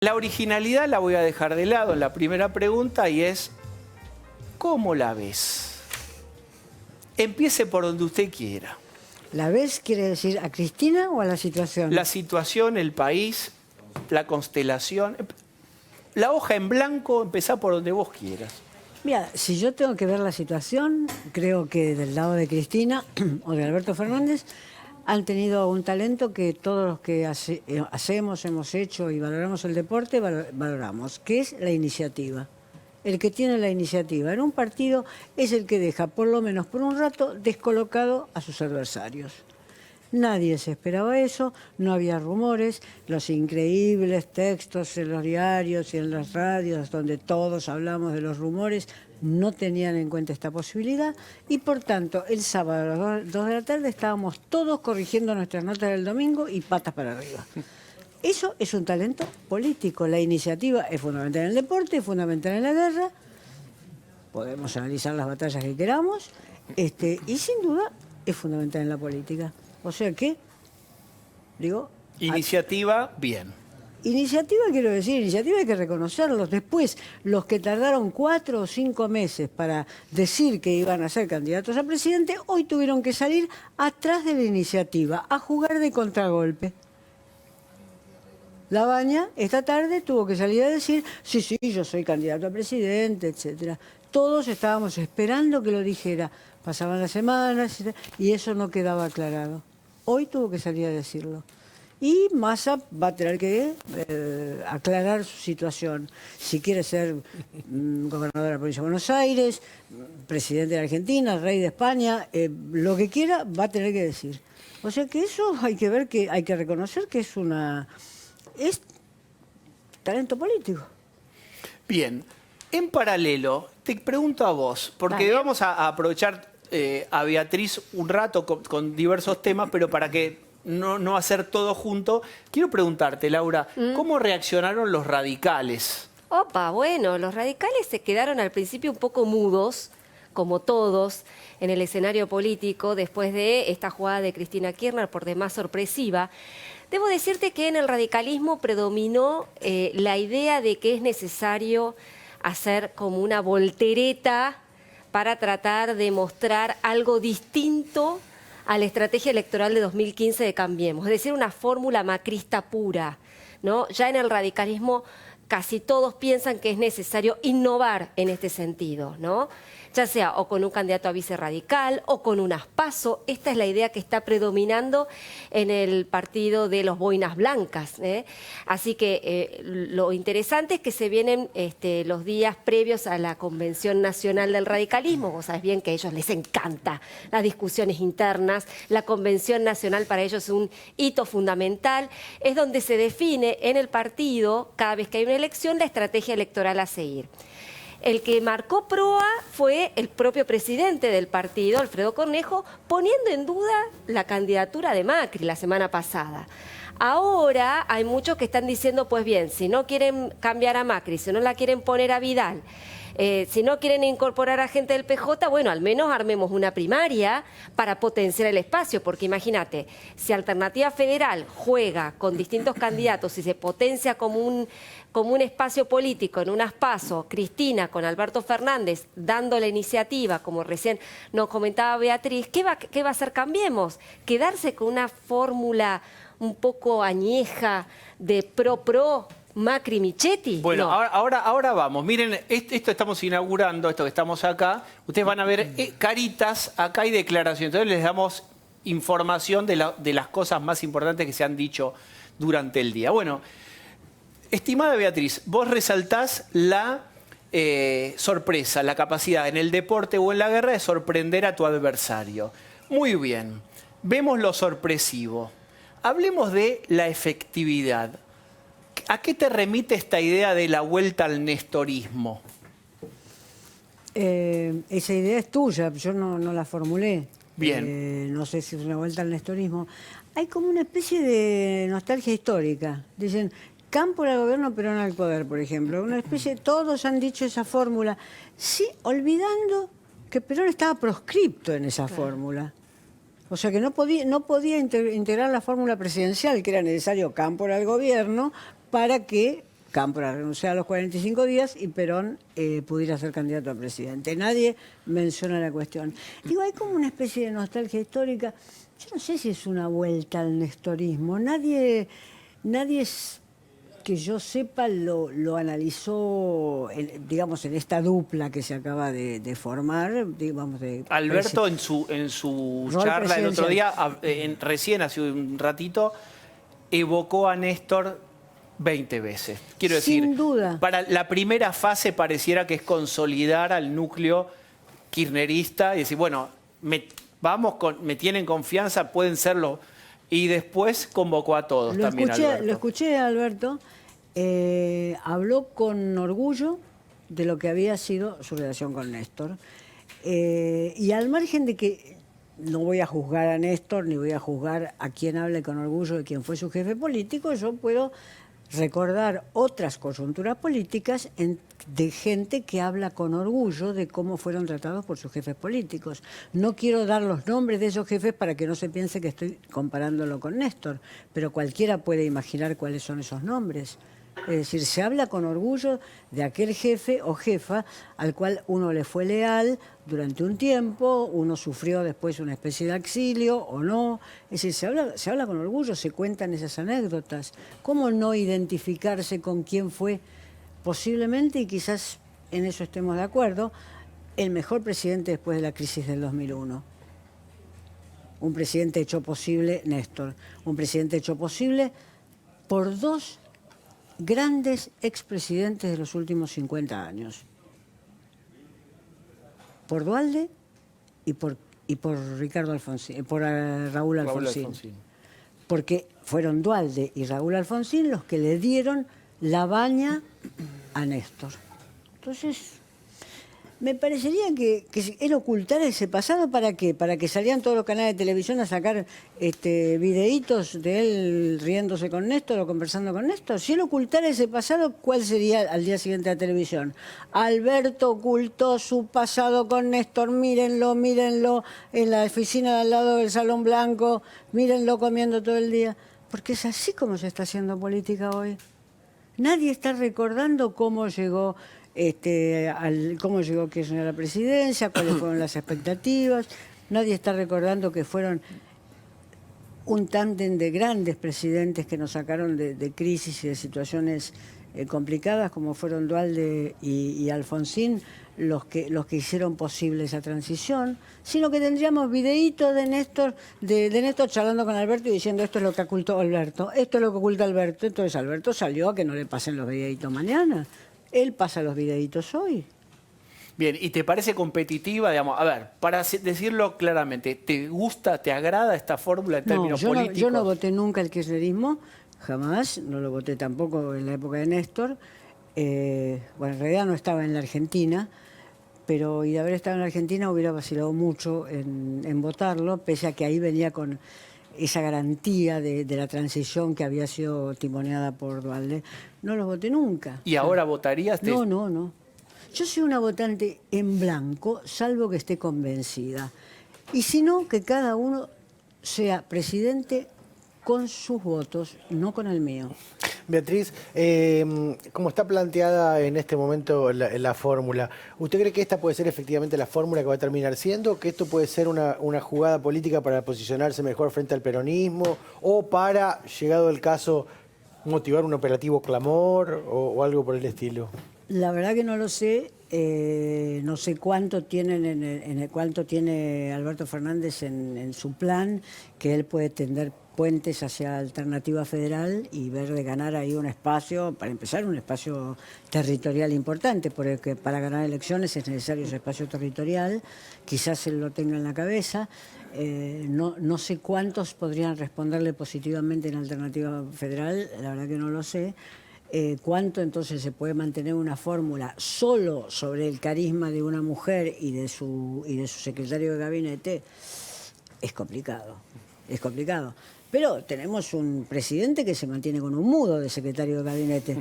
La originalidad la voy a dejar de lado en la primera pregunta y es, ¿cómo la ves? Empiece por donde usted quiera. ¿La ves quiere decir a Cristina o a la situación? La situación, el país, la constelación. La hoja en blanco, empezá por donde vos quieras. Mira, si yo tengo que ver la situación, creo que del lado de Cristina o de Alberto Fernández han tenido un talento que todos los que hacemos, hemos hecho y valoramos el deporte, valoramos, que es la iniciativa. El que tiene la iniciativa en un partido es el que deja, por lo menos por un rato, descolocado a sus adversarios. Nadie se esperaba eso, no había rumores, los increíbles textos en los diarios y en las radios donde todos hablamos de los rumores no tenían en cuenta esta posibilidad y por tanto el sábado a las 2 de la tarde estábamos todos corrigiendo nuestras notas del domingo y patas para arriba. Eso es un talento político, la iniciativa es fundamental en el deporte, es fundamental en la guerra, podemos analizar las batallas que queramos y sin duda es fundamental en la política. O sea que, digo... Iniciativa, bien. Iniciativa, quiero decir, iniciativa hay que reconocerlos. Después, los que tardaron 4 o 5 meses para decir que iban a ser candidatos a presidente, hoy tuvieron que salir atrás de la iniciativa, a jugar de contragolpe. Labaña, esta tarde, tuvo que salir a decir, sí, sí, yo soy candidato a presidente, etcétera. Todos estábamos esperando que lo dijera. Pasaban las semanas y eso no quedaba aclarado. Hoy tuvo que salir a decirlo. Y Massa va a tener que aclarar su situación. Si quiere ser gobernador de la provincia de Buenos Aires, presidente de Argentina, rey de España, lo que quiera, va a tener que decir. O sea que eso hay que ver, que hay que reconocer que es talento político. Bien. En paralelo, te pregunto a vos, porque vamos a aprovechar a Beatriz un rato con diversos temas, pero para que no hacer todo junto, quiero preguntarte, Laura, ¿cómo reaccionaron los radicales? Opa, bueno, los radicales se quedaron al principio un poco mudos, como todos, en el escenario político, después de esta jugada de Cristina Kirchner, por demás sorpresiva. Debo decirte que en el radicalismo predominó la idea de que es necesario hacer como una voltereta para tratar de mostrar algo distinto a la estrategia electoral de 2015 de Cambiemos, es decir, una fórmula macrista pura, ¿no? Ya en el radicalismo casi todos piensan que es necesario innovar en este sentido, ¿no? Ya sea o con un candidato a vicerradical o con un PASO. Esta es la idea que está predominando en el partido de los boinas blancas, ¿eh? Así que lo interesante es que se vienen los días previos a la Convención Nacional del Radicalismo. Vos sabés bien que a ellos les encanta las discusiones internas. La Convención Nacional para ellos es un hito fundamental. Es donde se define en el partido, cada vez que hay una elección, la estrategia electoral a seguir. El que marcó proa fue el propio presidente del partido, Alfredo Cornejo, poniendo en duda la candidatura de Macri la semana pasada. Ahora hay muchos que están diciendo, pues bien, si no quieren cambiar a Macri, si no la quieren poner a Vidal, si no quieren incorporar a gente del PJ, bueno, al menos armemos una primaria para potenciar el espacio, porque imagínate, si Alternativa Federal juega con distintos candidatos y se potencia como un espacio político en unas PASO, Cristina con Alberto Fernández dando la iniciativa, como recién nos comentaba Beatriz, ¿qué va a hacer Cambiemos? Quedarse con una fórmula un poco añeja de pro Macri Michetti. Bueno, no. ahora vamos. Miren, esto estamos inaugurando, esto que estamos acá. Ustedes van a ver caritas, acá hay declaraciones. Entonces les damos información de las cosas más importantes que se han dicho durante el día. Bueno, estimada Beatriz, vos resaltás la sorpresa, la capacidad en el deporte o en la guerra de sorprender a tu adversario. Muy bien, vemos lo sorpresivo. Hablemos de la efectividad. ¿A qué te remite esta idea de la vuelta al nestorismo? Esa idea es tuya, yo no la formulé. Bien. No sé si es una vuelta al nestorismo. Hay como una especie de nostalgia histórica. Dicen, Campo al gobierno, Perón al poder, por ejemplo. Una especie, todos han dicho esa fórmula. Sí, olvidando que Perón estaba proscripto en esa fórmula. O sea que no podía integrar la fórmula presidencial, que era necesario Cámpora al gobierno para que Cámpora renunciara a los 45 días y Perón pudiera ser candidato a presidente. Nadie menciona la cuestión. Digo, hay como una especie de nostalgia histórica. Yo no sé si es una vuelta al nestorismo. Nadie que yo sepa lo analizó, digamos, en esta dupla que se acaba de formar, digamos, Alberto en su Rol charla el otro presidencial. día, recién hace un ratito, evocó a Néstor 20 veces. Quiero decir, Sin duda. para la primera fase pareciera que es consolidar al núcleo kirchnerista y decir, bueno, me tienen confianza, pueden serlo. Y después convocó a todos también, Alberto. Lo escuché a Alberto, habló con orgullo de lo que había sido su relación con Néstor. Y al margen de que no voy a juzgar a Néstor, ni voy a juzgar a quien hable con orgullo de quien fue su jefe político, yo puedo recordar otras coyunturas políticas de gente que habla con orgullo de cómo fueron tratados por sus jefes políticos. No quiero dar los nombres de esos jefes para que no se piense que estoy comparándolo con Néstor, pero cualquiera puede imaginar cuáles son esos nombres. Es decir, se habla con orgullo de aquel jefe o jefa al cual uno le fue leal durante un tiempo, uno sufrió después una especie de exilio o no. Es decir, se habla con orgullo, se cuentan esas anécdotas. ¿Cómo no identificarse con quién fue posiblemente, y quizás en eso estemos de acuerdo, el mejor presidente después de la crisis del 2001? Un presidente hecho posible, Néstor, un presidente hecho posible por dos grandes expresidentes de los últimos 50 años. Por Duhalde y por Ricardo Alfonsín, por Raúl Alfonsín. Porque fueron Duhalde y Raúl Alfonsín los que le dieron la baña a Néstor. Entonces, me parecería que era ocultar ese pasado. ¿Para qué? Para que salían todos los canales de televisión a sacar videitos de él riéndose con Néstor o conversando con Néstor. Si él ocultara ese pasado, ¿cuál sería al día siguiente de la televisión? Alberto ocultó su pasado con Néstor, mírenlo, mírenlo, en la oficina de al lado del Salón Blanco, mírenlo comiendo todo el día. Porque es así como se está haciendo política hoy. Nadie está recordando cómo llegó Kirchner a la presidencia, cuáles fueron las expectativas. Nadie está recordando que fueron un tándem de grandes presidentes que nos sacaron de crisis y de situaciones complicadas, como fueron Duhalde y Alfonsín, los que hicieron posible esa transición, sino que tendríamos videitos de Néstor charlando con Alberto y diciendo esto es lo que ocultó Alberto, esto es lo que oculta Alberto. Entonces Alberto salió a que no le pasen los videitos mañana. Él pasa los videitos hoy. Bien, ¿y te parece competitiva? Digamos, a ver, para decirlo claramente, ¿te gusta, te agrada esta fórmula en términos políticos? Yo no voté nunca el kirchnerismo, jamás, no lo voté tampoco en la época de Néstor. Bueno, en realidad no estaba en la Argentina, pero y de haber estado en la Argentina hubiera vacilado mucho en votarlo, pese a que ahí venía con esa garantía de la transición que había sido timoneada por Duhalde. No lo voté nunca. ¿Y ahora votarías? No. Yo soy una votante en blanco, salvo que esté convencida. Y si no, que cada uno sea presidente con sus votos, no con el mío. Beatriz, como está planteada en este momento la fórmula, ¿usted cree que esta puede ser efectivamente la fórmula que va a terminar siendo? ¿Que esto puede ser una jugada política para posicionarse mejor frente al peronismo? ¿O para, llegado el caso, motivar un operativo clamor o algo por el estilo? La verdad que no lo sé. No sé cuánto tienen cuánto tiene Alberto Fernández en su plan, que él puede tender puentes hacia Alternativa Federal y ver de ganar ahí un espacio, para empezar, un espacio territorial importante, porque para ganar elecciones es necesario ese espacio territorial. Quizás él lo tenga en la cabeza. No sé cuántos podrían responderle positivamente en Alternativa Federal, la verdad que no lo sé. ¿Cuánto entonces se puede mantener una fórmula solo sobre el carisma de una mujer y de su secretario de gabinete? Es complicado. Pero tenemos un presidente que se mantiene con un mudo de secretario de gabinete.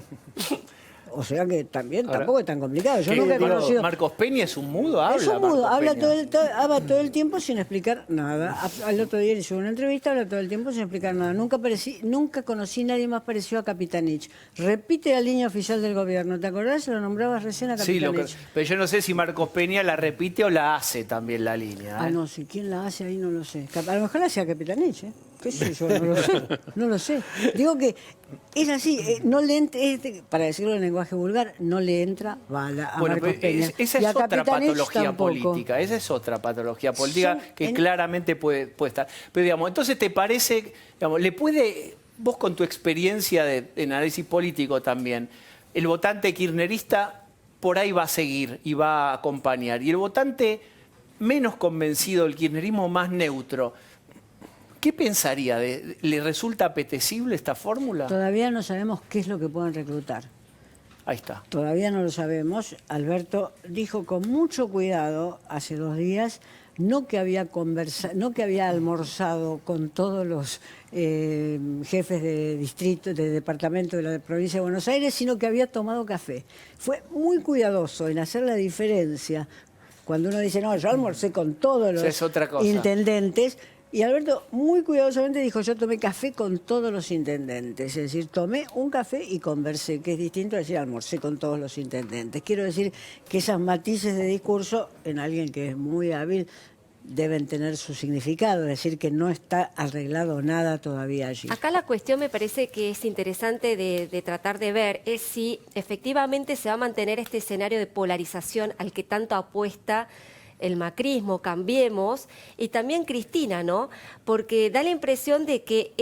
O sea que también Ahora, tampoco es tan complicado. Yo ¿qué nunca he digo? conocido... Marcos Peña es un mudo, habla. Es un mudo, Marcos habla Peña. habla todo el tiempo sin explicar nada. Al otro día le hizo una entrevista, habla todo el tiempo sin explicar nada. Nunca conocí nadie más parecido a Capitanich. Repite la línea oficial del gobierno, ¿te acordás? Lo nombrabas recién a Sí, Capitanich. pero yo no sé si Marcos Peña la repite o la hace también la línea. Ah, no sé, ¿quién la hace ahí? No lo sé. A lo mejor la hacía Capitanich, ¿eh? ¿Qué sé yo? No lo sé, no lo sé. Digo que es así, no le entra, para decirlo en lenguaje vulgar, no le entra bala a Bueno, Marcos pero Peña. esa Y a es otra Capitanich patología tampoco. política. Esa es otra patología política Son que en- claramente puede estar. Pero digamos, entonces te parece, digamos, le puede, vos con tu experiencia de análisis político también, el votante kirchnerista por ahí va a seguir y va a acompañar. Y el votante menos convencido del kirchnerismo, más neutro, ¿qué pensaría? ¿Le resulta apetecible esta fórmula? Todavía no sabemos qué es lo que pueden reclutar. Ahí está. Todavía no lo sabemos. Alberto dijo con mucho cuidado hace 2 días, no que había almorzado con todos los jefes de distrito, de departamento de la provincia de Buenos Aires, sino que había tomado café. Fue muy cuidadoso en hacer la diferencia. Cuando uno dice, no, yo almorcé con todos los Es otra cosa. intendentes. Y Alberto muy cuidadosamente dijo, yo tomé café con todos los intendentes. Es decir, tomé un café y conversé, que es distinto a decir almorcé con todos los intendentes. Quiero decir que esas matices de discurso, en alguien que es muy hábil, deben tener su significado. Es decir, que no está arreglado nada todavía allí. Acá la cuestión me parece que es interesante de tratar de ver es si efectivamente se va a mantener este escenario de polarización al que tanto apuesta el macrismo, Cambiemos, y también Cristina, ¿no? Porque da la impresión de que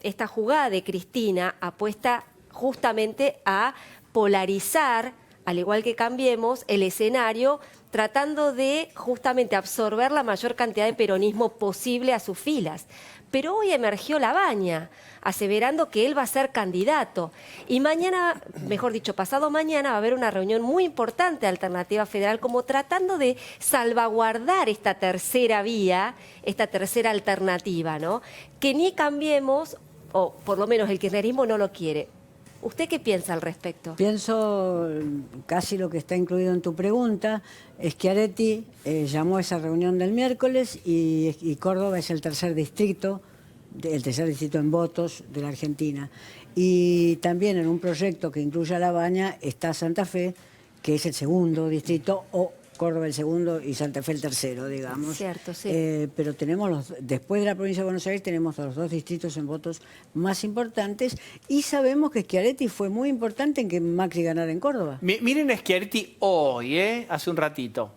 esta jugada de Cristina apuesta justamente a polarizar, al igual que Cambiemos, el escenario, tratando de justamente absorber la mayor cantidad de peronismo posible a sus filas. Pero hoy emergió Labaña, aseverando que él va a ser candidato. Y mañana, mejor dicho, pasado mañana, va a haber una reunión muy importante de Alternativa Federal, como tratando de salvaguardar esta tercera vía, esta tercera alternativa, ¿no? Que ni Cambiemos, o por lo menos el kirchnerismo no lo quiere. ¿Usted qué piensa al respecto? Pienso casi lo que está incluido en tu pregunta. Schiaretti llamó a esa reunión del miércoles y Córdoba es el tercer distrito en votos de la Argentina. Y también en un proyecto que incluye a La Baña está Santa Fe, que es el segundo distrito, o Córdoba el segundo y Santa Fe el tercero, digamos. Cierto, sí. Pero tenemos después de la provincia de Buenos Aires tenemos los 2 distritos en votos más importantes y sabemos que Schiaretti fue muy importante en que Macri ganara en Córdoba. Miren a Schiaretti hoy, hace un ratito.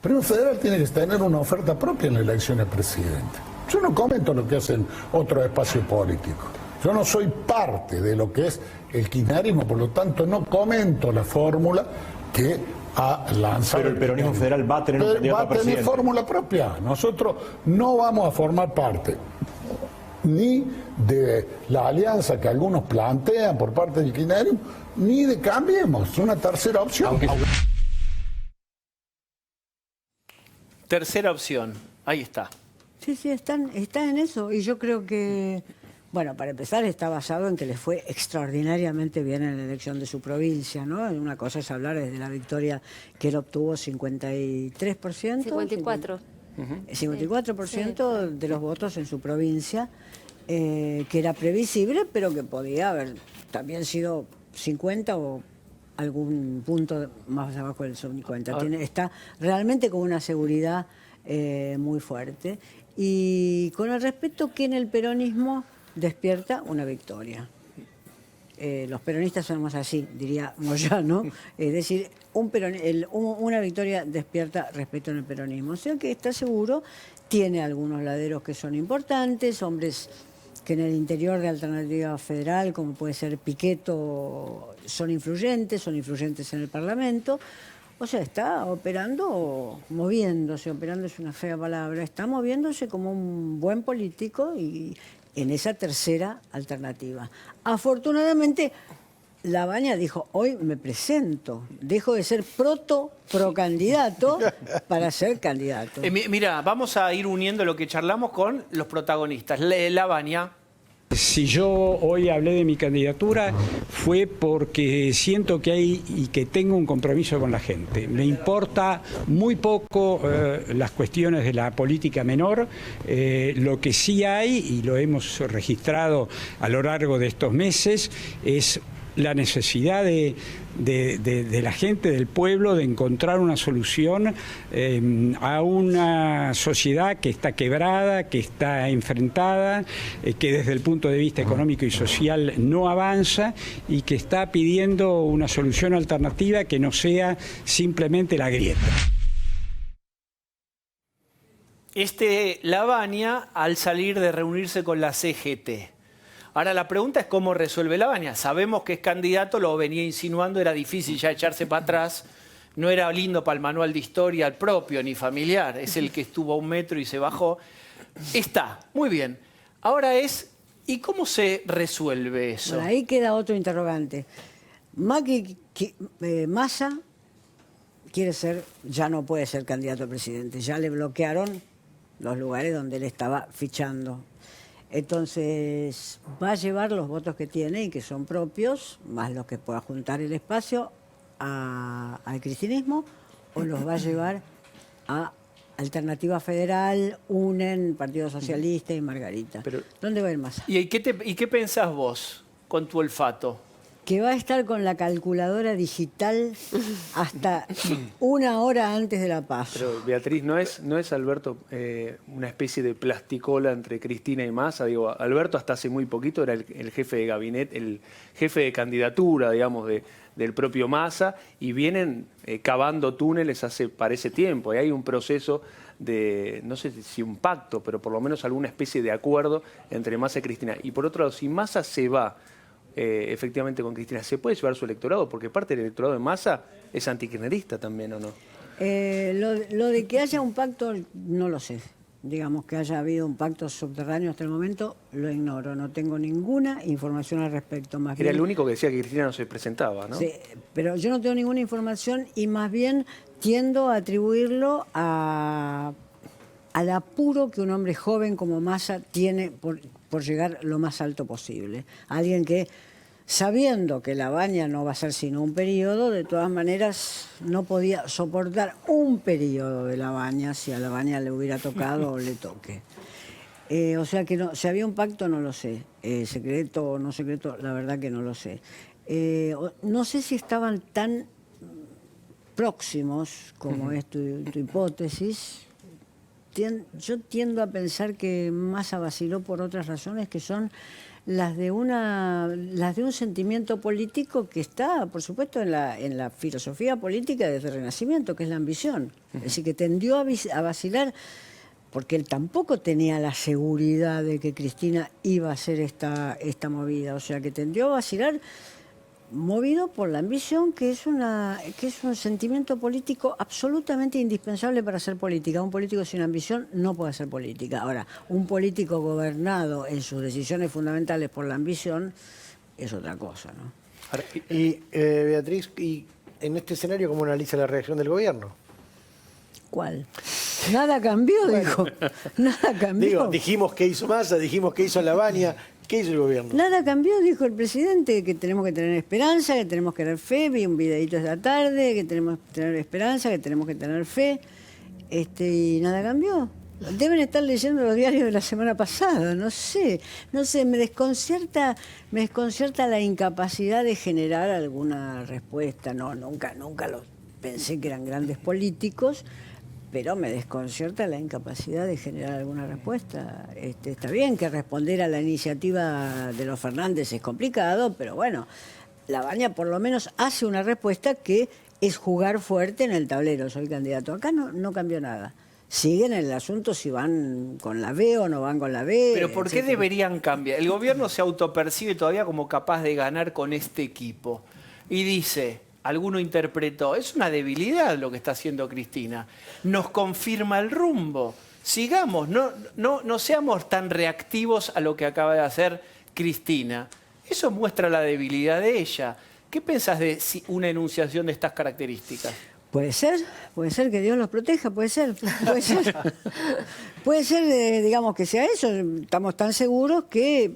Pero un federal tiene que tener una oferta propia en la elección de presidente. Yo no comento lo que hacen otros espacios políticos. Yo no soy parte de lo que es el kirchnerismo, por lo tanto no comento la fórmula que ha lanzado. Pero el peronismo federal va a tener un candidato va a a tener presidente. fórmula propia. Nosotros no vamos a formar parte ni de la alianza que algunos plantean por parte del kirchnerismo, ni de Cambiemos, una tercera opción. Tercera opción, ahí está. Sí, está en eso. Y yo creo que, bueno, para empezar está basado en que le fue extraordinariamente bien en la elección de su provincia, ¿no? Una cosa es hablar desde la victoria que él obtuvo 53%. 54. 54% de los votos en su provincia, que era previsible, pero que podía haber también sido 50 o algún punto más abajo del 50. Está realmente con una seguridad muy fuerte. Y con el respeto que en el peronismo despierta una victoria. Los peronistas somos así, diría Moyano, es decir, una victoria despierta respeto en el peronismo. O sea que está seguro, tiene algunos laderos que son importantes, hombres que en el interior de Alternativa Federal, como puede ser Pichetto, son influyentes en el Parlamento. O sea, está moviéndose, operando es una fea palabra, está moviéndose como un buen político y en esa tercera alternativa. Afortunadamente, Labaña dijo, hoy me presento, dejo de ser procandidato para ser candidato. Mira, vamos a ir uniendo lo que charlamos con los protagonistas. Labaña, Si yo hoy hablé de mi candidatura fue porque siento que hay y que tengo un compromiso con la gente. Me importa muy poco las cuestiones de la política menor. Lo que sí hay, y lo hemos registrado a lo largo de estos meses, es la necesidad de la gente, del pueblo, de encontrar una solución a una sociedad que está quebrada, que está enfrentada, que desde el punto de vista económico y social no avanza y que está pidiendo una solución alternativa que no sea simplemente la grieta. Lavagna al salir de reunirse con la CGT. Ahora la pregunta es cómo resuelve Lavagna. Sabemos que es candidato, lo venía insinuando, era difícil ya echarse para atrás. No era lindo para el manual de historia, el propio ni familiar. Es el que estuvo a 1 metro y se bajó. Está, muy bien. Ahora ¿y cómo se resuelve eso? Bueno, ahí queda otro interrogante. Massa ya no puede ser candidato a presidente. Ya le bloquearon los lugares donde él estaba fichando. Entonces, va a llevar los votos que tiene y que son propios, más los que pueda juntar el espacio, al cristinismo, o los va a llevar a Alternativa Federal, UNEN, Partido Socialista y Margarita. Pero, ¿dónde va a ir Massa? ¿Y qué pensás vos con tu olfato? Que va a estar con la calculadora digital hasta 1 hora antes de la PASO. Pero Beatriz, ¿no es Alberto una especie de plasticola entre Cristina y Massa? Digo, Alberto hasta hace muy poquito era el jefe de gabinete, el jefe de candidatura, digamos, del propio Massa, y vienen cavando túneles parece tiempo. Y hay un proceso de, no sé si un pacto, pero por lo menos alguna especie de acuerdo entre Massa y Cristina. Y por otro lado, si Massa se va efectivamente con Cristina, ¿se puede llevar su electorado? Porque parte del electorado de Massa es antikirchnerista también, ¿o no? Lo de que haya un pacto, no lo sé. Digamos que haya habido un pacto subterráneo hasta el momento, lo ignoro. No tengo ninguna información al respecto. Más Era bien, el único que decía que Cristina no se presentaba, ¿no? Sí, pero yo no tengo ninguna información y más bien tiendo a atribuirlo al apuro que un hombre joven como Massa tiene por llegar lo más alto posible. Alguien que, sabiendo que Lavagna no va a ser sino un periodo, de todas maneras no podía soportar un periodo de Lavagna si a Lavagna le hubiera tocado o le toque. O sea que no, si había un pacto no lo sé, secreto o no secreto, la verdad que no lo sé. No sé si estaban tan próximos como es tu hipótesis. Yo tiendo a pensar que Massa vaciló por otras razones que son las de un sentimiento político que está, por supuesto, en la filosofía política desde el Renacimiento, que es la ambición. Es decir, que tendió a vacilar porque él tampoco tenía la seguridad de que Cristina iba a hacer esta movida. O sea, que tendió a vacilar movido por la ambición, que es un sentimiento político absolutamente indispensable para hacer política. Un político sin ambición no puede hacer política. Ahora, un político gobernado en sus decisiones fundamentales por la ambición es otra cosa, ¿no? Ahora, y Beatriz, ¿y en este escenario cómo analiza la reacción del gobierno? ¿Cuál? Nada cambió, dijo. Nada cambió. Digo, dijimos que hizo Massa, dijimos que hizo Lavagna. ¿Qué hizo el gobierno? Nada cambió, dijo el presidente, que tenemos que tener esperanza, que tenemos que tener fe. Vi un videíto esta tarde, que tenemos que tener esperanza, que tenemos que tener fe. Y nada cambió. Deben estar leyendo los diarios de la semana pasada, no sé, me desconcierta la incapacidad de generar alguna respuesta. No, nunca pensé que eran grandes políticos, pero me desconcierta la incapacidad de generar alguna respuesta. Está bien que responder a la iniciativa de los Fernández es complicado, pero bueno, Lavagna por lo menos hace una respuesta que es jugar fuerte en el tablero. Soy candidato. Acá no cambió nada. Siguen en el asunto si van con la B o no van con la B. Pero ¿por qué deberían cambiar? El gobierno se autopercibe todavía como capaz de ganar con este equipo. Y dice, alguno interpretó, es una debilidad lo que está haciendo Cristina. Nos confirma el rumbo. Sigamos, no seamos tan reactivos a lo que acaba de hacer Cristina. Eso muestra la debilidad de ella. ¿Qué pensás de una enunciación de estas características? Puede ser que Dios los proteja, puede ser. Puede ser, digamos, que sea eso. Estamos tan seguros que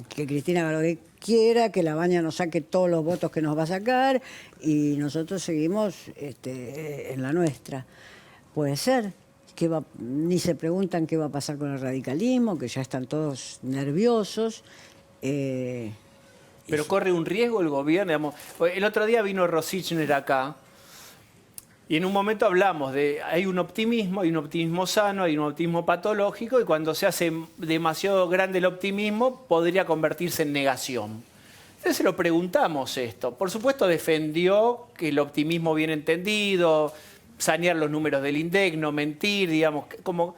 Cristina haga lo que quiera, que la Baña nos saque todos los votos que nos va a sacar y nosotros seguimos en la nuestra. Puede ser. Ni se preguntan qué va a pasar con el radicalismo, que ya están todos nerviosos. Pero corre un riesgo el gobierno. Digamos. El otro día vino Rosichner acá y en un momento hablamos de hay un optimismo sano, hay un optimismo patológico y cuando se hace demasiado grande el optimismo podría convertirse en negación. Entonces se lo preguntamos esto. Por supuesto defendió que el optimismo bien entendido, sanear los números del INDEC, no mentir, digamos, como...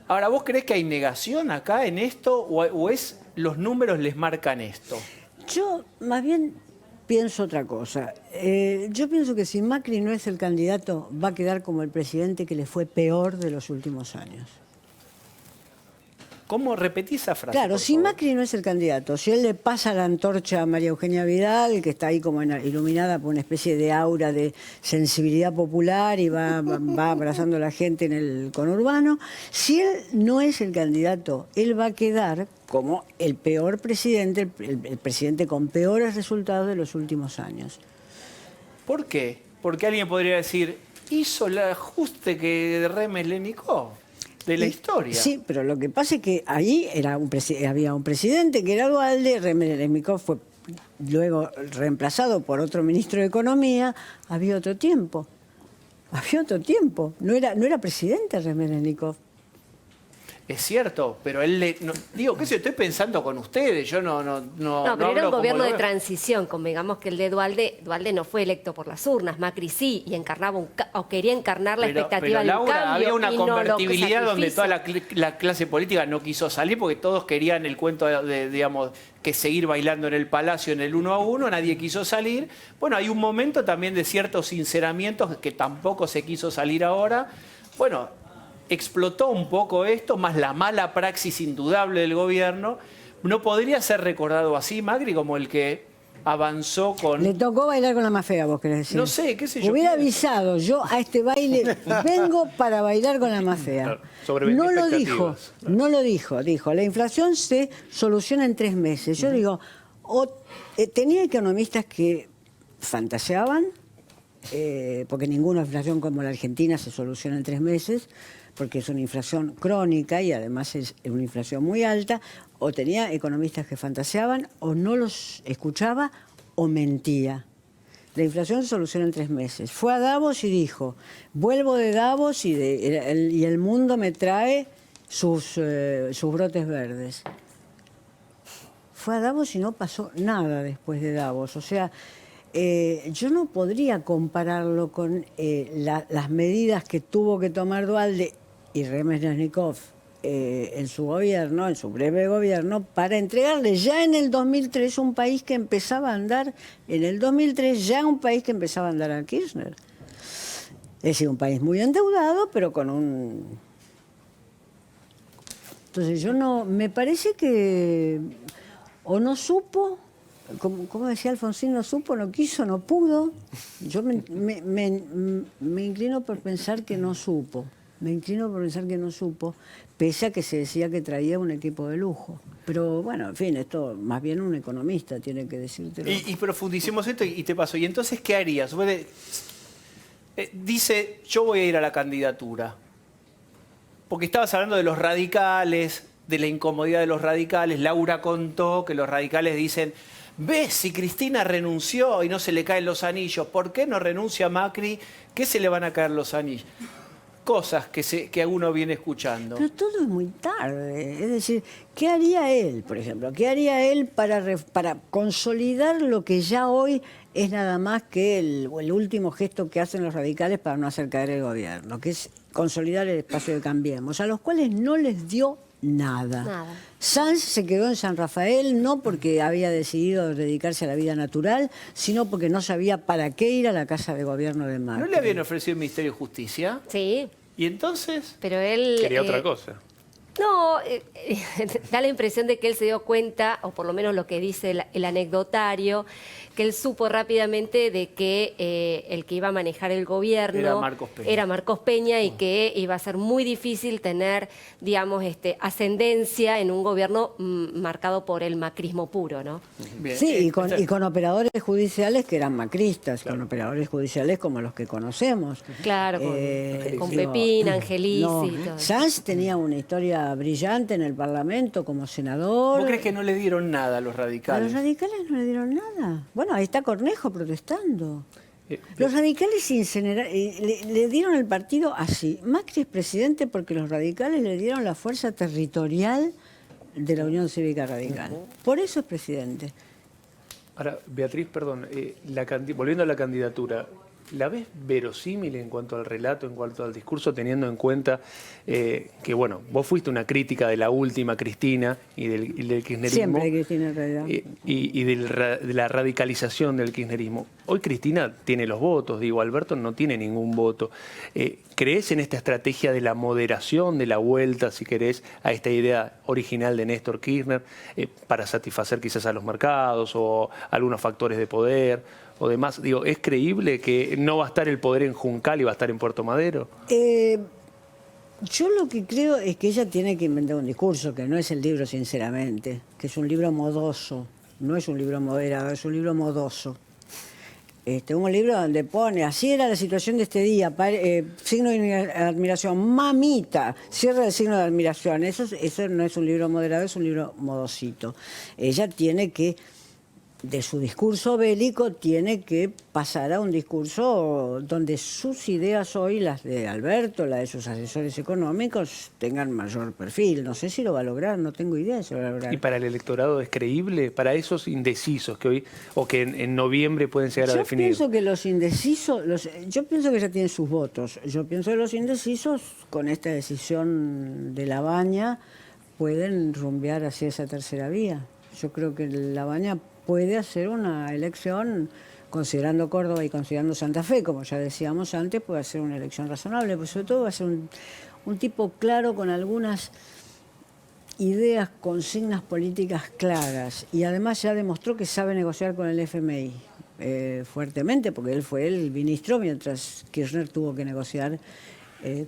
Ahora, ¿vos creés que hay negación acá en esto o es los números les marcan esto? Yo más bien pienso otra cosa. Yo pienso que si Macri no es el candidato, va a quedar como el presidente que le fue peor de los últimos años. ¿Cómo repetís esa frase? Claro, si Macri no es el candidato, si él le pasa la antorcha a María Eugenia Vidal, que está ahí como iluminada por una especie de aura de sensibilidad popular y va abrazando a la gente en el conurbano, si él no es el candidato, él va a quedar como el peor presidente, el presidente con peores resultados de los últimos años. ¿Por qué? Porque alguien podría decir, hizo el ajuste que Remes le indicó. De la historia. Sí, pero lo que pasa es que ahí había un presidente que era Duhalde, Remes Lenikov fue luego reemplazado por otro ministro de Economía, había otro tiempo. No era presidente Remes Lenikov. Es cierto, pero él digo, qué sé, estoy pensando con ustedes, yo no pero era un gobierno de transición. transición, convengamos que el de Duhalde no fue electo por las urnas, Macri sí, y encarnaba o quería encarnar la expectativa de un Laura, cambio. había una y no convertibilidad lo donde sacrificio. toda la clase política no quiso salir porque todos querían el cuento de, digamos, que seguir bailando en el Palacio en el 1 a 1, nadie quiso salir. Bueno, hay un momento también de ciertos sinceramientos que tampoco se quiso salir ahora. Bueno, explotó un poco esto, más la mala praxis indudable del gobierno. ¿No podría ser recordado así, Macri, como el que avanzó con... Le tocó bailar con la más fea, vos querés decir. No sé, qué sé yo. Hubiera avisado, yo a este baile vengo para bailar con la más fea. Claro, sobrevendió No lo expectativas. dijo, la inflación se soluciona en 3 meses. Yo digo, tenía economistas que fantaseaban, porque ninguna inflación como la Argentina se soluciona en 3 meses, porque es una inflación crónica y además es una inflación muy alta, o tenía economistas que fantaseaban, o no los escuchaba, o mentía. La inflación se soluciona en 3 meses. Fue a Davos y dijo, vuelvo de Davos y el mundo me trae sus brotes verdes. Fue a Davos y no pasó nada después de Davos. O sea, yo no podría compararlo con las medidas que tuvo que tomar Duhalde y Remes Lenikov en su gobierno, en su breve gobierno, para entregarle ya en el 2003 un país que empezaba a andar, en el 2003 ya un país que empezaba a andar a Kirchner. Es decir, un país muy endeudado, pero con un... Entonces yo no, me parece que o no supo, como decía Alfonsín, no supo, no quiso, no pudo. Yo me inclino por pensar que no supo. Pese a que se decía que traía un equipo de lujo. Pero bueno, en fin, esto más bien un economista tiene que decírtelo. Y profundicemos esto y te paso. ¿Y entonces qué harías? Dice, yo voy a ir a la candidatura. Porque estabas hablando de los radicales, de la incomodidad de los radicales. Laura contó que los radicales dicen, ¿ves? Si Cristina renunció y no se le caen los anillos, ¿por qué no renuncia Macri? ¿Qué se le van a caer los anillos? Cosas que uno viene escuchando. Pero todo es muy tarde. Es decir, ¿qué haría él, por ejemplo? ¿Qué haría él para consolidar lo que ya hoy es nada más que el último gesto que hacen los radicales para no hacer caer el gobierno, que es consolidar el espacio de Cambiemos, a los cuales no les dio nada. Sanz se quedó en San Rafael no porque había decidido dedicarse a la vida natural, sino porque no sabía para qué ir a la casa de gobierno de Macri. ¿No le habían ofrecido el Ministerio de Justicia? Sí, ¿Y entonces? pero él... Quería otra cosa. No, da la impresión de que él se dio cuenta, o por lo menos lo que dice el anecdotario, que él supo rápidamente de que el que iba a manejar el gobierno Era Marcos Peña. Y que iba a ser muy difícil tener, digamos, ascendencia en un gobierno marcado por el macrismo puro, ¿no? Bien. Sí, y con operadores judiciales que eran macristas, con operadores judiciales como los que conocemos. Claro, con digo, Pepín, Angelici no, y todo. Sanz tenía una historia brillante en el Parlamento como senador. ¿Vos crees que no le dieron nada a los A radicales? los radicales no le dieron nada. Bueno, ahí está Cornejo protestando. Los radicales le dieron el partido así. Macri es presidente porque los radicales le dieron la fuerza territorial de la Unión Cívica Radical. Por eso es presidente. Ahora, Beatriz, perdón, volviendo a la candidatura, ¿la ves verosímil en cuanto al relato, en cuanto al discurso, teniendo en cuenta que, bueno, vos fuiste una crítica de la última Cristina y del kirchnerismo? Siempre Cristina en realidad. Y de la radicalización del kirchnerismo. Hoy Cristina tiene los votos, digo, Alberto no tiene ningún voto. ¿Crees en esta estrategia de la moderación, de la vuelta, si querés, a esta idea original de Néstor Kirchner, para satisfacer quizás a los mercados o algunos factores de poder o demás? Digo, ¿es creíble que no va a estar el poder en Juncal y va a estar en Puerto Madero? Yo lo que creo es que ella tiene que inventar un discurso, que no es el libro, sinceramente, que es un libro modoso, no es un libro moderado, es un libro modoso. Un libro donde pone, así era la situación de este día, signo de admiración, mamita, cierra el signo de admiración. Eso no es un libro moderado, es un libro modosito. Ella tiene que, de su discurso bélico, tiene que pasar a un discurso donde sus ideas hoy, las de Alberto, las de sus asesores económicos, tengan mayor perfil. No sé si lo va a lograr, no tengo idea si lo va a lograr. ¿Y para el electorado es creíble? Para esos indecisos que hoy, o que en noviembre pueden llegar a definir. Yo pienso que los indecisos, yo pienso que ella tiene sus votos. Yo pienso que los indecisos, con esta decisión de La Baña, pueden rumbear hacia esa tercera vía. Yo creo que La Baña puede hacer una elección, considerando Córdoba y considerando Santa Fe, como ya decíamos antes, puede hacer una elección razonable, pues sobre todo va a ser un tipo claro con algunas ideas, consignas políticas claras, y además ya demostró que sabe negociar con el FMI fuertemente, porque él fue el ministro mientras Kirchner tuvo que negociar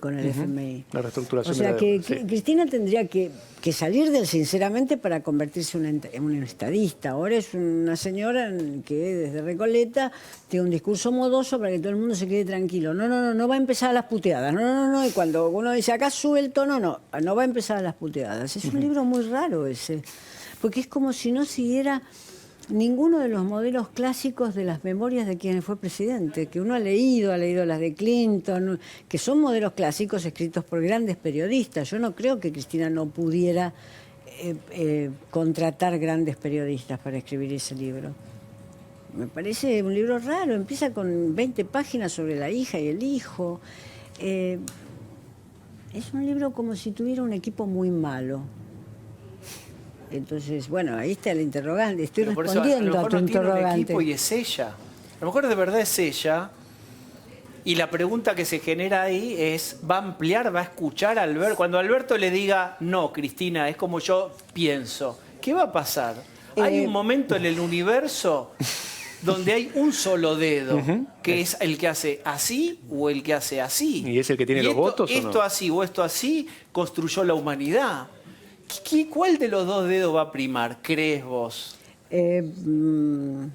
con el FMI. La reestructuración. O sea de la que Cristina tendría que salir del sinceramente para convertirse en un estadista. Ahora es una señora que desde Recoleta tiene un discurso modoso para que todo el mundo se quede tranquilo. No va a empezar a las puteadas. No. Y cuando uno dice acá sube el tono, no va a empezar a las puteadas. Es un libro muy raro ese, porque es como si no siguiera ninguno de los modelos clásicos de las memorias de quien fue presidente, que uno ha leído las de Clinton, que son modelos clásicos escritos por grandes periodistas. Yo no creo que Cristina no pudiera contratar grandes periodistas para escribir ese libro. Me parece un libro raro, empieza con 20 páginas sobre la hija y el hijo. Es un libro como si tuviera un equipo muy malo. Entonces, bueno, ahí está el interrogante. Estoy Pero por eso, respondiendo a lo mejor a tu no tiene un interrogante. equipo y es ella. A lo mejor de verdad es ella. Y la pregunta que se genera ahí es, ¿va a ampliar, va a escuchar a Alberto? Cuando Alberto le diga, no, Cristina, es como yo pienso, ¿qué va a pasar? Hay un momento en el universo donde hay un solo dedo, que es el que hace así o el que hace así. ¿Y es el que tiene los votos o no? Esto así o esto así construyó la humanidad. ¿Cuál de los dos dedos va a primar, crees vos? Tiendo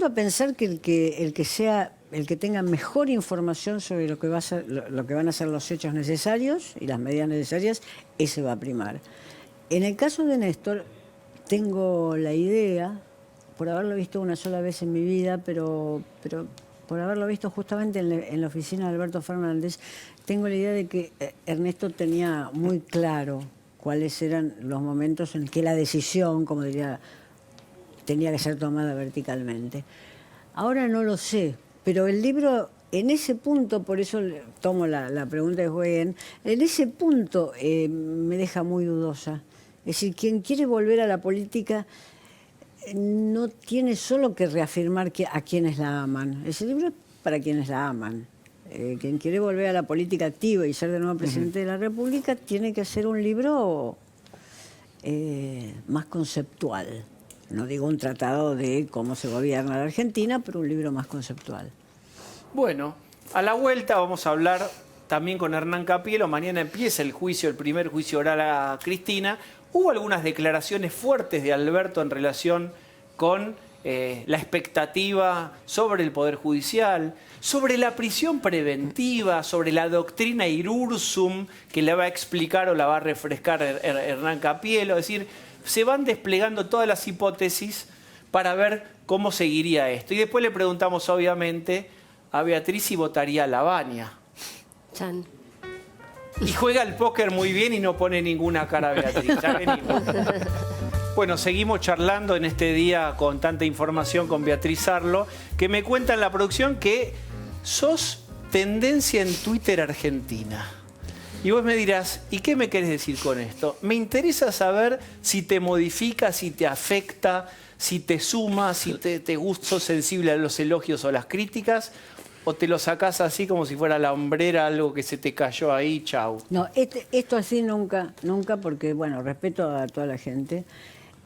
a pensar que el que tenga mejor información sobre lo que va a ser, lo que van a ser los hechos necesarios y las medidas necesarias, ese va a primar. En el caso de Néstor, tengo la idea, por haberlo visto una sola vez en mi vida, pero por haberlo visto justamente en la oficina de Alberto Fernández, tengo la idea de que Ernesto tenía muy claro cuáles eran los momentos en que la decisión, como diría, tenía que ser tomada verticalmente. Ahora no lo sé, pero el libro, en ese punto, por eso tomo la pregunta de Jueguen, en ese punto me deja muy dudosa. Es decir, quien quiere volver a la política no tiene solo que reafirmar a quienes la aman. Ese libro es para quienes la aman. quien quiere volver a la política activa y ser de nuevo presidente de la República, tiene que hacer un libro más conceptual. No digo un tratado de cómo se gobierna la Argentina, pero un libro más conceptual. Bueno, a la vuelta vamos a hablar también con Hernán Capielo. Mañana empieza el juicio, el primer juicio oral a Cristina. Hubo algunas declaraciones fuertes de Alberto en relación con la expectativa sobre el Poder Judicial, sobre la prisión preventiva, sobre la doctrina Irursum, que la va a explicar o la va a refrescar Hernán Capielo. Es decir, se van desplegando todas las hipótesis para ver cómo seguiría esto. Y después le preguntamos, obviamente, a Beatriz si votaría a Lavagna. Chan. Y juega al póker muy bien y no pone ninguna cara a Beatriz. Ya venimos. Bueno, seguimos charlando en este día con tanta información con Beatriz Arlo, que me cuenta en la producción que sos tendencia en Twitter Argentina. Y vos me dirás, ¿y qué me querés decir con esto? Me interesa saber si te modifica, si te afecta, si te suma, si te gusta, sos sensible a los elogios o las críticas, o te lo sacás así como si fuera la hombrera, algo que se te cayó ahí, chau. No, esto así nunca, porque, bueno, respeto a toda la gente.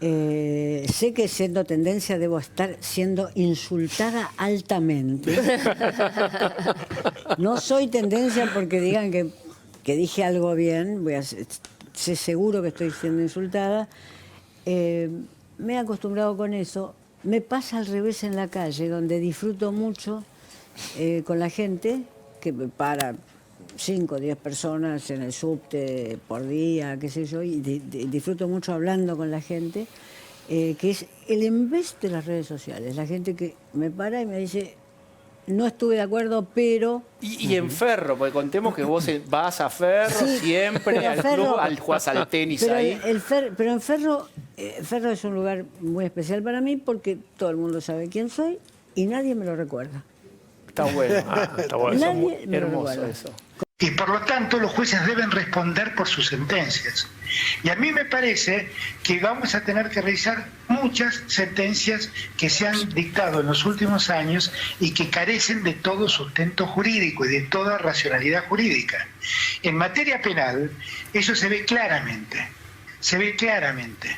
Sé que siendo tendencia debo estar siendo insultada altamente. No soy tendencia porque digan que dije algo bien, sé seguro que estoy siendo insultada. Me he acostumbrado con eso. Me pasa al revés en la calle, donde disfruto mucho con la gente, que me para 5 o 10 personas en el subte por día, qué sé yo, y disfruto mucho hablando con la gente, que es el en vez de las redes sociales. La gente que me para y me dice, no estuve de acuerdo, pero... Y en Ferro, porque contemos que vos vas a Ferro Sí, siempre, pero al Ferro- club, jugás al tenis pero ahí. pero en Ferro es un lugar muy especial para mí porque todo el mundo sabe quién soy y nadie me lo recuerda. Está bueno. Está bueno. Eso, Nadie muy me lo hermoso recuerda. eso. Y por lo tanto los jueces deben responder por sus sentencias. Y a mí me parece que vamos a tener que revisar muchas sentencias que se han dictado en los últimos años y que carecen de todo sustento jurídico y de toda racionalidad jurídica. En materia penal, eso se ve claramente. Se ve claramente.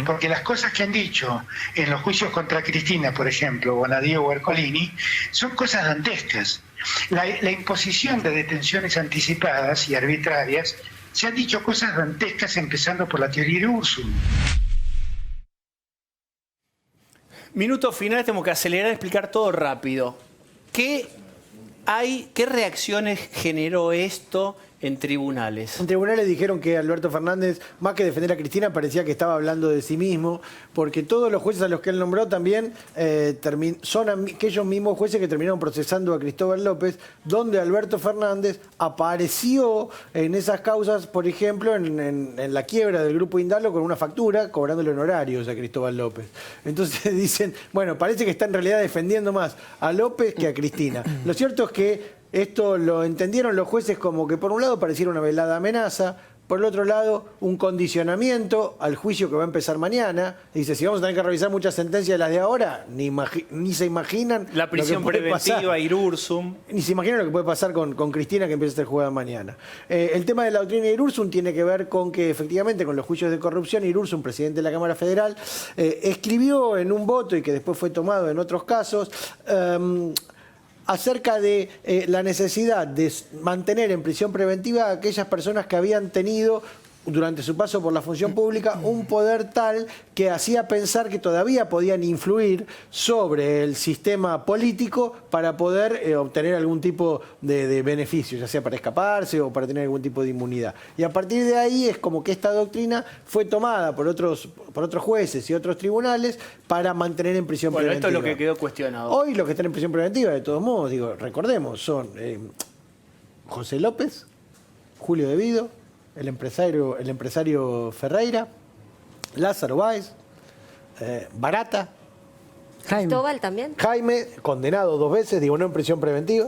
Porque las cosas que han dicho en los juicios contra Cristina, por ejemplo, o a Diego Ercolini, son cosas dantescas. La imposición de detenciones anticipadas y arbitrarias, se han dicho cosas dantescas empezando por la teoría Irursum. Minuto final, tenemos que acelerar y explicar todo rápido. ¿Qué reacciones generó esto en tribunales? En tribunales dijeron que Alberto Fernández, más que defender a Cristina, parecía que estaba hablando de sí mismo, porque todos los jueces a los que él nombró también son aquellos mismos jueces que terminaron procesando a Cristóbal López, donde Alberto Fernández apareció en esas causas, por ejemplo, en la quiebra del Grupo Indalo con una factura, cobrándole honorarios a Cristóbal López. Entonces dicen, bueno, parece que está en realidad defendiendo más a López que a Cristina. Lo cierto es que esto lo entendieron los jueces como que por un lado pareciera una velada amenaza, por el otro lado un condicionamiento al juicio que va a empezar mañana. Dice, si vamos a tener que revisar muchas sentencias de las de ahora, ni se imaginan La prisión lo que puede preventiva, pasar. Irursum. Ni se imaginan lo que puede pasar con Cristina, que empieza a ser jugada mañana. El tema de la doctrina Irursum tiene que ver con que efectivamente con los juicios de corrupción, Irursum, presidente de la Cámara Federal, escribió en un voto y que después fue tomado en otros casos, acerca de la necesidad de mantener en prisión preventiva a aquellas personas que habían tenido durante su paso por la función pública un poder tal que hacía pensar que todavía podían influir sobre el sistema político para poder obtener algún tipo de beneficio, ya sea para escaparse o para tener algún tipo de inmunidad. Y a partir de ahí es como que esta doctrina fue tomada por otros jueces y otros tribunales para mantener en prisión Bueno, preventiva. esto es lo que quedó cuestionado. Hoy los que están en prisión preventiva, de todos modos, digo, recordemos, son José López, Julio De Vido, el empresario Ferreira, Lázaro Báez, Barata, Jaime. Cristóbal también. Jaime, condenado 2 veces, digo, no en prisión preventiva.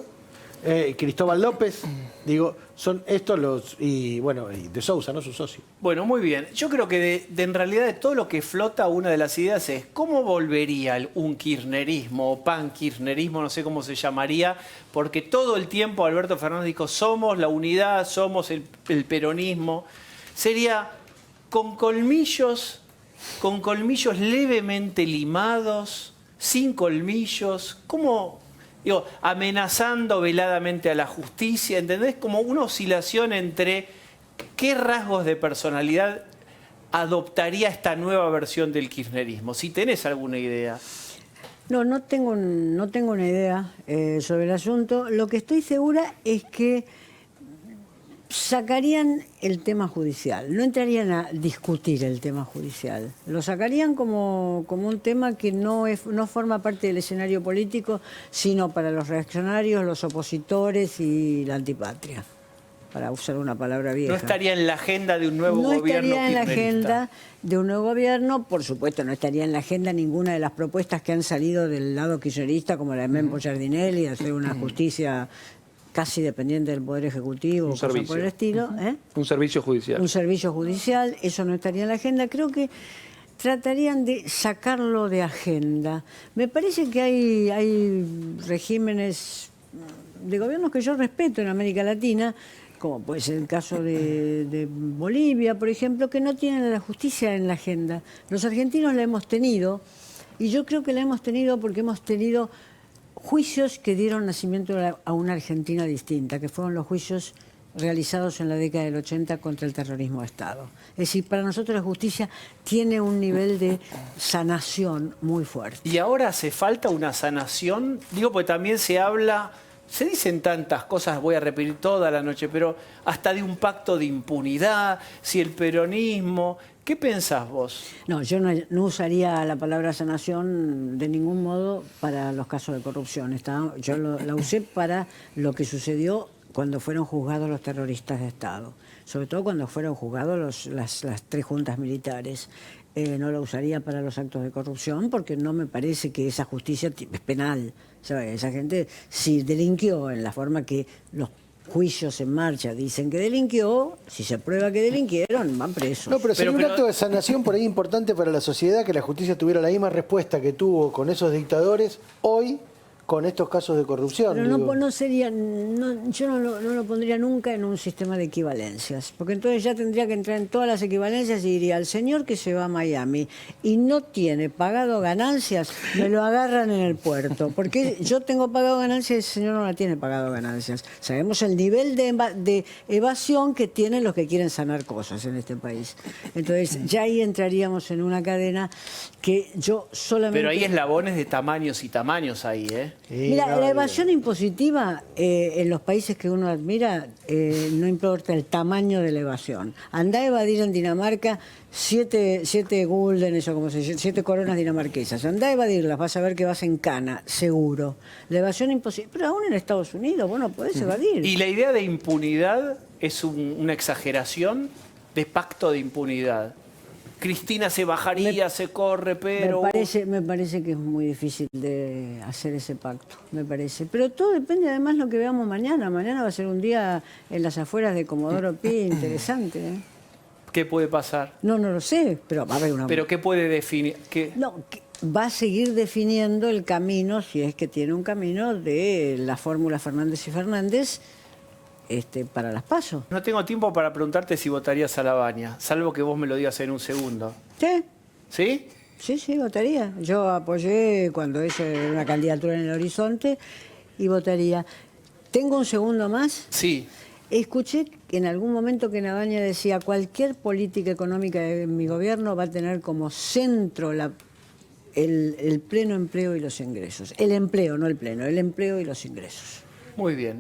Cristóbal López, digo, son estos los, y bueno, y de Sousa, ¿no? Su socio. Bueno, muy bien. Yo creo que en realidad de todo lo que flota, una de las ideas es cómo volvería un kirchnerismo o pan-kirchnerismo, no sé cómo se llamaría, porque todo el tiempo Alberto Fernández dijo, somos la unidad, somos el peronismo. Sería con colmillos levemente limados, sin colmillos, como... Digo, amenazando veladamente a la justicia, ¿entendés? Como una oscilación entre qué rasgos de personalidad adoptaría esta nueva versión del kirchnerismo. Si tenés alguna idea. No tengo una idea sobre el asunto. Lo que estoy segura es que sacarían el tema judicial, no entrarían a discutir el tema judicial, lo sacarían como un tema que no forma parte del escenario político, sino para los reaccionarios, los opositores y la antipatria, para usar una palabra vieja. No estaría en la agenda de un nuevo gobierno kirchnerista. No estaría en la agenda de un nuevo gobierno, por supuesto no estaría en la agenda ninguna de las propuestas que han salido del lado kirchnerista, como la de Mempo Giardinelli, de hacer una justicia casi dependiente del Poder Ejecutivo, cosas por el estilo. Un servicio judicial. Un servicio judicial, eso no estaría en la agenda. Creo que tratarían de sacarlo de agenda. Me parece que hay regímenes de gobiernos que yo respeto en América Latina, como puede ser el caso de Bolivia, por ejemplo, que no tienen a la justicia en la agenda. Los argentinos la hemos tenido, y yo creo que la hemos tenido porque hemos tenido juicios que dieron nacimiento a una Argentina distinta, que fueron los juicios realizados en la década del 80 contra el terrorismo de Estado. Es decir, para nosotros la justicia tiene un nivel de sanación muy fuerte. ¿Y ahora hace falta una sanación? Digo, porque también se dicen tantas cosas, voy a repetir toda la noche, pero hasta de un pacto de impunidad, si el peronismo... ¿Qué pensás vos? No, yo no usaría la palabra sanación de ningún modo para los casos de corrupción. Yo la usé para lo que sucedió cuando fueron juzgados los terroristas de Estado, sobre todo cuando fueron juzgados las tres juntas militares. No la usaría para los actos de corrupción porque no me parece que esa justicia es penal. ¿Sabes? Esa gente, si delinquió en la forma que los juicios en marcha dicen que delinquió, si se prueba que delinquieron, van presos. No, pero sería un acto de sanación por ahí importante para la sociedad que la justicia tuviera la misma respuesta que tuvo con esos dictadores hoy con estos casos de corrupción. Pero no sería, yo no lo pondría nunca en un sistema de equivalencias, porque entonces ya tendría que entrar en todas las equivalencias y diría, al señor que se va a Miami y no tiene pagado ganancias, me lo agarran en el puerto, porque yo tengo pagado ganancias y ese señor no la tiene pagado ganancias. Sabemos el nivel de evasión que tienen los que quieren sanar cosas en este país. Entonces ya ahí entraríamos en una cadena que yo solamente... Pero hay eslabones de tamaños y tamaños ahí, ¿eh? Mira, la evasión impositiva en los países que uno admira, no importa el tamaño de la evasión. Andá a evadir en Dinamarca 7 guldenes o como se dice, 7 coronas dinamarquesas. Andá a evadirlas, vas a ver que vas en cana, seguro. La evasión imposible. Pero aún en Estados Unidos, vos no podés evadir. ¿Y la idea de impunidad es una exageración de pacto de impunidad? Cristina se bajaría, se corre, pero... Me parece que es muy difícil de hacer ese pacto, me parece. Pero todo depende además de lo que veamos mañana. Mañana va a ser un día en las afueras de Comodoro Pi interesante, ¿eh? ¿Qué puede pasar? No lo sé, pero va a haber una... ¿Pero qué puede definir? No, va a seguir definiendo el camino, si es que tiene un camino, de la fórmula Fernández y Fernández para las PASO. No tengo tiempo para preguntarte si votarías a Lavagna, salvo que vos me lo digas en un segundo. ¿Sí? ¿Sí? Sí, votaría. Yo apoyé cuando hizo una candidatura en el horizonte y votaría. ¿Tengo un segundo más? Sí. Escuché en algún momento que Lavagna decía cualquier política económica de mi gobierno va a tener como centro el pleno empleo y los ingresos. El empleo, no el pleno, el empleo y los ingresos. Muy bien.